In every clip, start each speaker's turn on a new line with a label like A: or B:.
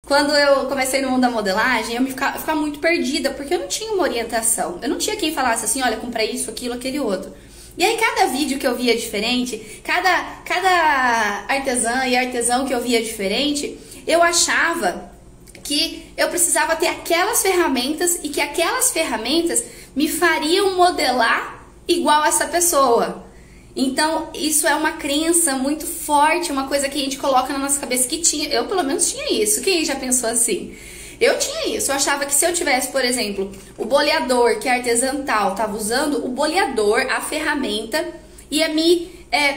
A: quando eu comecei no mundo da modelagem, eu ficava muito perdida, porque eu não tinha uma orientação. Eu não tinha quem falasse assim, olha, compra isso, aquilo, aquele outro. E aí cada vídeo que eu via diferente, cada artesã e artesão que eu via diferente, eu achava que eu precisava ter aquelas ferramentas e que aquelas ferramentas me fariam modelar igual essa pessoa. Então, isso é uma crença muito forte, uma coisa que a gente coloca na nossa cabeça que tinha. Eu, pelo menos, tinha isso. Quem já pensou assim? Eu tinha isso. Eu achava que se eu tivesse, por exemplo, o boleador que a artesã tal estava usando, o boleador, a ferramenta, ia me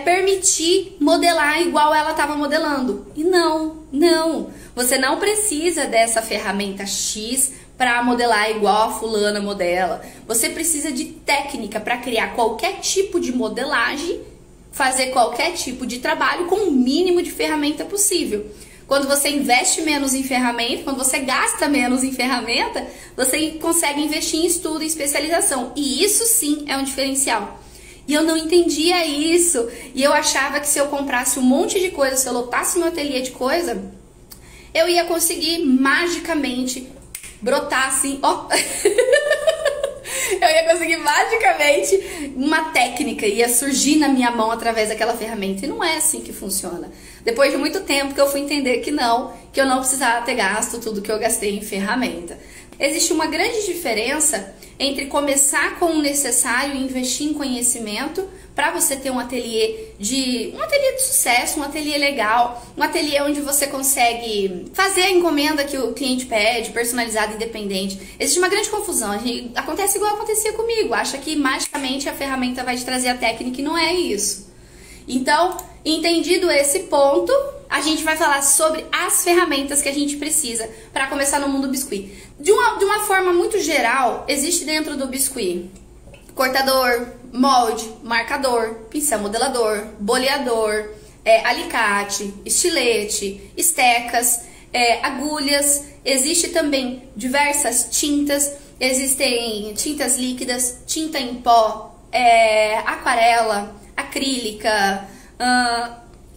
A: permitir modelar igual ela estava modelando. E não. Você não precisa dessa ferramenta X para modelar igual a fulana modela. Você precisa de técnica para criar qualquer tipo de modelagem, fazer qualquer tipo de trabalho com o mínimo de ferramenta possível. Quando você investe menos em ferramenta, quando você gasta menos em ferramenta, você consegue investir em estudo e especialização. E isso sim é um diferencial. E eu não entendia isso. E eu achava que se eu comprasse um monte de coisa, se eu lotasse meu ateliê de coisa, eu ia conseguir magicamente brotar assim, ó. Eu ia conseguir magicamente uma técnica, ia surgir na minha mão através daquela ferramenta. E não é assim que funciona. Depois de muito tempo que eu fui entender que eu não precisava ter gasto tudo que eu gastei em ferramenta. Existe uma grande diferença entre começar com o necessário e investir em conhecimento para você ter um ateliê de sucesso, um ateliê legal, um ateliê onde você consegue fazer a encomenda que o cliente pede, personalizado, independente. Existe uma grande confusão. Acontece igual acontecia comigo. Acha que magicamente a ferramenta vai te trazer a técnica e não é isso. Então, entendido esse ponto, a gente vai falar sobre as ferramentas que a gente precisa para começar no mundo biscuit. De uma forma muito geral, existe dentro do biscuit cortador, molde, marcador, pincel modelador, boleador, alicate, estilete, estecas, agulhas. Existe também diversas tintas. Existem tintas líquidas, tinta em pó, aquarela, acrílica,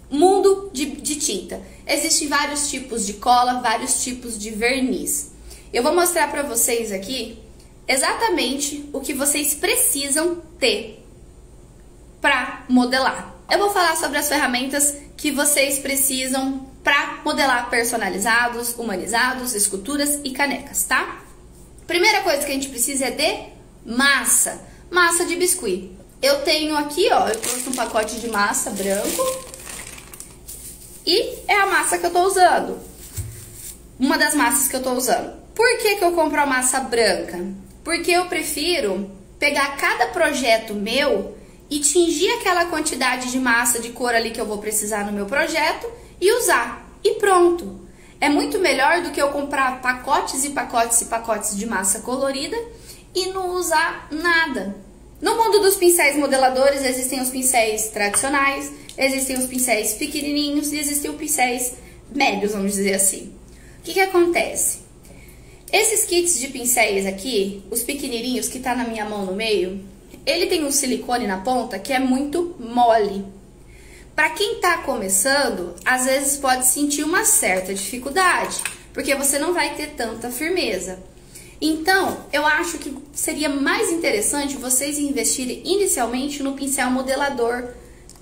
A: mundo de tinta. Existem vários tipos de cola, vários tipos de verniz. Eu vou mostrar para vocês aqui exatamente o que vocês precisam ter para modelar. Eu vou falar sobre as ferramentas que vocês precisam para modelar personalizados, humanizados, esculturas e canecas, tá? Primeira coisa que a gente precisa é de massa de biscuit. Eu tenho aqui, ó, eu trouxe um pacote de massa branco e é a massa que eu tô usando. Uma das massas que eu tô usando. Por que eu compro a massa branca? Porque eu prefiro pegar cada projeto meu e tingir aquela quantidade de massa de cor ali que eu vou precisar no meu projeto e usar. E pronto. É muito melhor do que eu comprar pacotes e pacotes e pacotes de massa colorida e não usar nada. No mundo dos pincéis modeladores existem os pincéis tradicionais, existem os pincéis pequenininhos e existem os pincéis médios, vamos dizer assim. O que acontece? Esses kits de pincéis aqui, os pequenininhos que tá na minha mão no meio, ele tem um silicone na ponta que é muito mole. Para quem tá começando, às vezes pode sentir uma certa dificuldade, porque você não vai ter tanta firmeza. Então, eu acho que seria mais interessante vocês investirem inicialmente no pincel modelador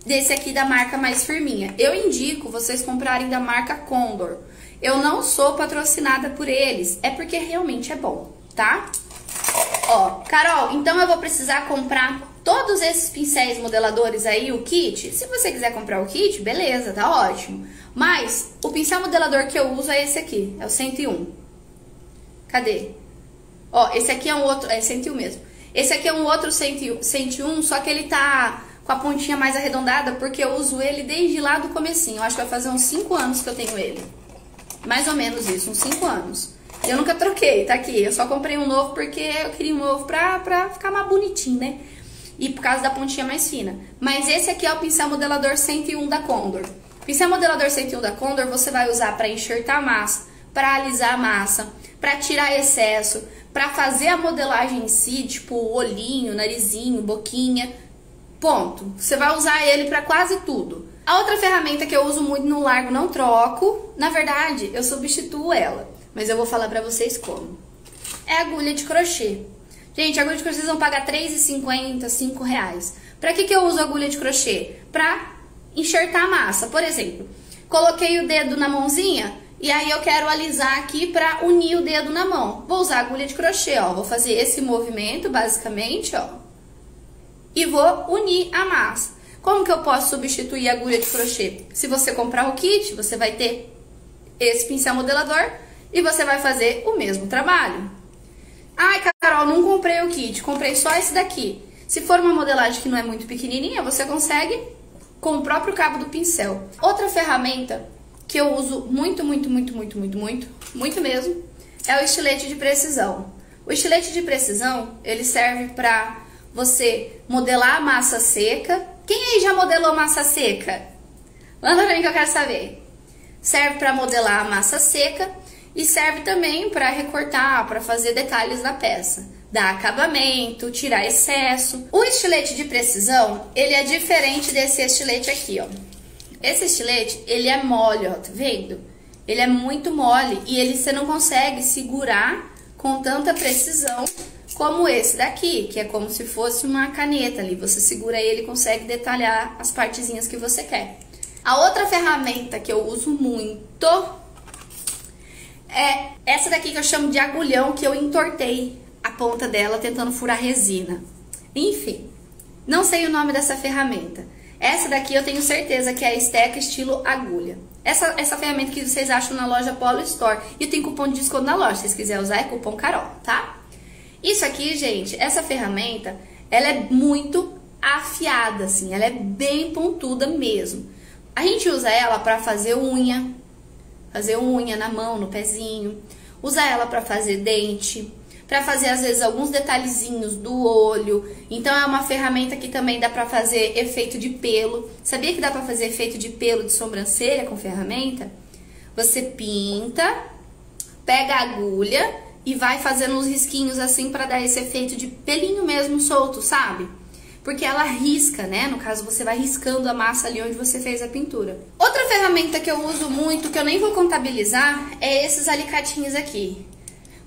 A: desse aqui da marca mais firminha. Eu indico vocês comprarem da marca Condor. Eu não sou patrocinada por eles, é porque realmente é bom, tá? Ó, Carol, então eu vou precisar comprar todos esses pincéis modeladores aí, o kit? Se você quiser comprar o kit, beleza, tá ótimo. Mas o pincel modelador que eu uso é esse aqui, é o 101. Cadê? Ó, esse aqui é um outro, é 101 mesmo. Esse aqui é um outro 101, só que ele tá com a pontinha mais arredondada, porque eu uso ele desde lá do comecinho. Eu acho que vai fazer uns 5 anos que eu tenho ele. Mais ou menos isso, uns 5 anos. Eu nunca troquei, tá aqui. Eu só comprei um novo porque eu queria um novo pra ficar mais bonitinho, né? E por causa da pontinha mais fina. Mas esse aqui é o pincel modelador 101 da Condor. Pincel modelador 101 da Condor você vai usar pra enxertar a massa, pra alisar a massa, pra tirar excesso, pra fazer a modelagem em si, tipo olhinho, narizinho, boquinha. Ponto. Você vai usar ele pra quase tudo. A outra ferramenta que eu uso muito no largo, não troco, na verdade, eu substituo ela, mas eu vou falar pra vocês como. É a agulha de crochê. Gente, a agulha de crochê vocês vão pagar R$3,50, R$5. Pra que eu uso a agulha de crochê? Pra enxertar a massa. Por exemplo, coloquei o dedo na mãozinha e aí eu quero alisar aqui pra unir o dedo na mão. Vou usar a agulha de crochê, ó. Vou fazer esse movimento, basicamente, ó. E vou unir a massa. Como que eu posso substituir a agulha de crochê? Se você comprar o kit, você vai ter esse pincel modelador e você vai fazer o mesmo trabalho. Ai, Carol, não comprei o kit, comprei só esse daqui. Se for uma modelagem que não é muito pequenininha, você consegue com o próprio cabo do pincel. Outra ferramenta que eu uso muito mesmo, é o estilete de precisão. O estilete de precisão, ele serve para você modelar a massa seca. Quem aí já modelou massa seca? Manda pra mim que eu quero saber. Serve para modelar a massa seca e serve também para recortar, para fazer detalhes na peça. Dar acabamento, tirar excesso. O estilete de precisão, ele é diferente desse estilete aqui, ó. Esse estilete, ele é mole, ó, tá vendo? Ele é muito mole e você não consegue segurar com tanta precisão como esse daqui, que é como se fosse uma caneta ali. Você segura ele e consegue detalhar as partezinhas que você quer. A outra ferramenta que eu uso muito é essa daqui que eu chamo de agulhão, que eu entortei a ponta dela tentando furar resina. Enfim, não sei o nome dessa ferramenta. Essa daqui eu tenho certeza que é a Esteca estilo agulha. Essa ferramenta que vocês acham na loja Polo Store. E tem cupom de desconto na loja, se vocês quiserem usar é cupom Carol, tá? Isso aqui, gente, essa ferramenta, ela é muito afiada, assim, ela é bem pontuda mesmo. A gente usa ela pra fazer unha na mão, no pezinho. Usa ela pra fazer dente, pra fazer, às vezes, alguns detalhezinhos do olho. Então, é uma ferramenta que também dá pra fazer efeito de pelo. Sabia que dá pra fazer efeito de pelo de sobrancelha com ferramenta? Você pinta, pega a agulha e vai fazendo uns risquinhos assim pra dar esse efeito de pelinho mesmo solto, sabe? Porque ela risca, né? No caso, você vai riscando a massa ali onde você fez a pintura. Outra ferramenta que eu uso muito, que eu nem vou contabilizar, é esses alicatinhos aqui.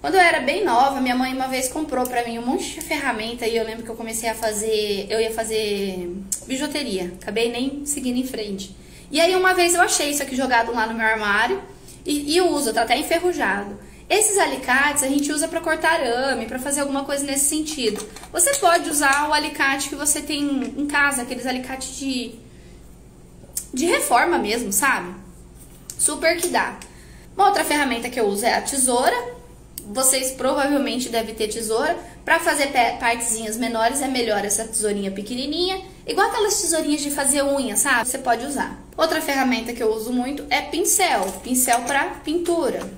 A: Quando eu era bem nova, minha mãe uma vez comprou pra mim um monte de ferramenta e eu lembro que eu comecei a fazer... Eu ia fazer bijuteria, acabei nem seguindo em frente. E aí uma vez eu achei isso aqui jogado lá no meu armário e eu uso, tá até enferrujado. Esses alicates a gente usa para cortar arame, para fazer alguma coisa nesse sentido. Você pode usar o alicate que você tem em casa, aqueles alicates de reforma mesmo, sabe? Super que dá. Uma outra ferramenta que eu uso é a tesoura. Vocês provavelmente devem ter tesoura. Para fazer partezinhas menores é melhor essa tesourinha pequenininha. Igual aquelas tesourinhas de fazer unha, sabe? Você pode usar. Outra ferramenta que eu uso muito é pincel. Pincel para pintura.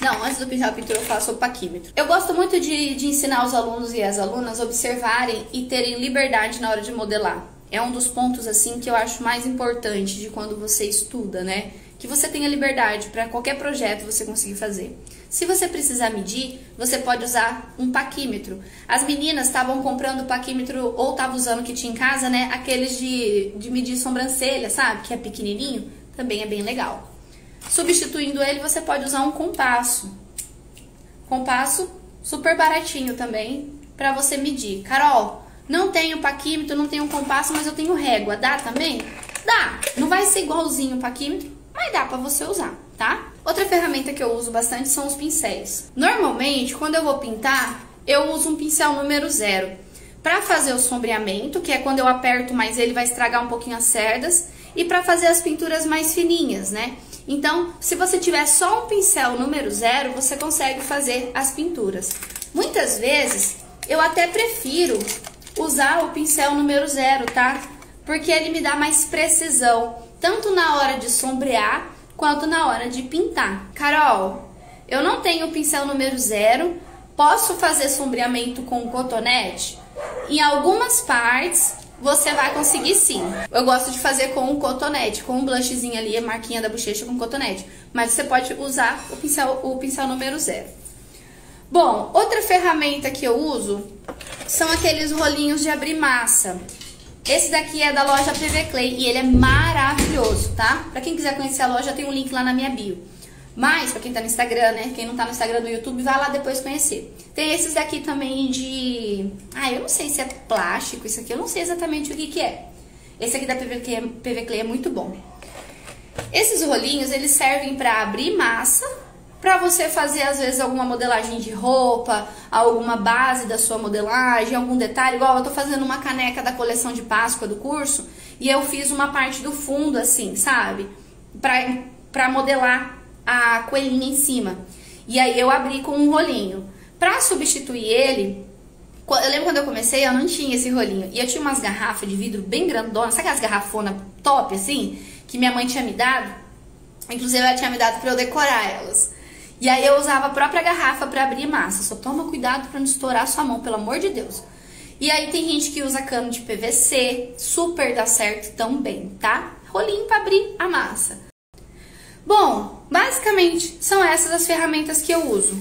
A: Não, antes do pincel pintura eu faço o paquímetro. Eu gosto muito de ensinar os alunos e as alunas a observarem e terem liberdade na hora de modelar. É um dos pontos, assim, que eu acho mais importante de quando você estuda, né? Que você tenha liberdade para qualquer projeto você conseguir fazer. Se você precisar medir, você pode usar um paquímetro. As meninas estavam comprando paquímetro ou estavam usando que tinha em casa, né? Aqueles de medir sobrancelha, sabe? Que é pequenininho. Também é bem legal. Substituindo ele, você pode usar um compasso. Compasso super baratinho também, pra você medir. Carol, não tenho paquímetro, não tenho compasso, mas eu tenho régua. Dá também? Dá. Não vai ser igualzinho o paquímetro, mas dá pra você usar, tá? Outra ferramenta que eu uso bastante são os pincéis. Normalmente, quando eu vou pintar, eu uso um pincel número 0. Pra fazer o sombreamento, que é quando eu aperto mais ele vai estragar um pouquinho as cerdas. E pra fazer as pinturas mais fininhas, né? Então, se você tiver só um pincel número 0, você consegue fazer as pinturas. Muitas vezes, eu até prefiro usar o pincel número 0, tá? Porque ele me dá mais precisão, tanto na hora de sombrear, quanto na hora de pintar. Carol, eu não tenho o pincel número 0, posso fazer sombreamento com cotonete? Em algumas partes... você vai conseguir sim. Eu gosto de fazer com um cotonete, com um blushzinho ali, a marquinha da bochecha com cotonete. Mas você pode usar o pincel número 0. Bom, outra ferramenta que eu uso são aqueles rolinhos de abrir massa. Esse daqui é da loja PV Clay e ele é maravilhoso, tá? Pra quem quiser conhecer a loja, tem um link lá na minha bio. Mas, pra quem tá no Instagram, né? Quem não tá no Instagram do YouTube, vai lá depois conhecer. Tem esses daqui também de... Ah, eu não sei se é plástico isso aqui, eu não sei exatamente o que que é. Esse aqui da PV Clay é muito bom. Esses rolinhos, eles servem pra abrir massa, pra você fazer, às vezes, alguma modelagem de roupa, alguma base da sua modelagem, algum detalhe. Igual eu tô fazendo uma caneca da coleção de Páscoa do curso, e eu fiz uma parte do fundo, assim, sabe? Pra modelar a coelhinha em cima. E aí eu abri com um rolinho. Pra substituir ele, eu lembro quando eu comecei, eu não tinha esse rolinho. E eu tinha umas garrafas de vidro bem grandonas, sabe aquelas garrafonas top, assim? Que minha mãe tinha me dado. Inclusive ela tinha me dado pra eu decorar elas. E aí eu usava a própria garrafa pra abrir massa. Só toma cuidado pra não estourar a sua mão, pelo amor de Deus. E aí tem gente que usa cano de PVC, super dá certo também, tá? Rolinho pra abrir a massa. Bom, basicamente são essas as ferramentas que eu uso.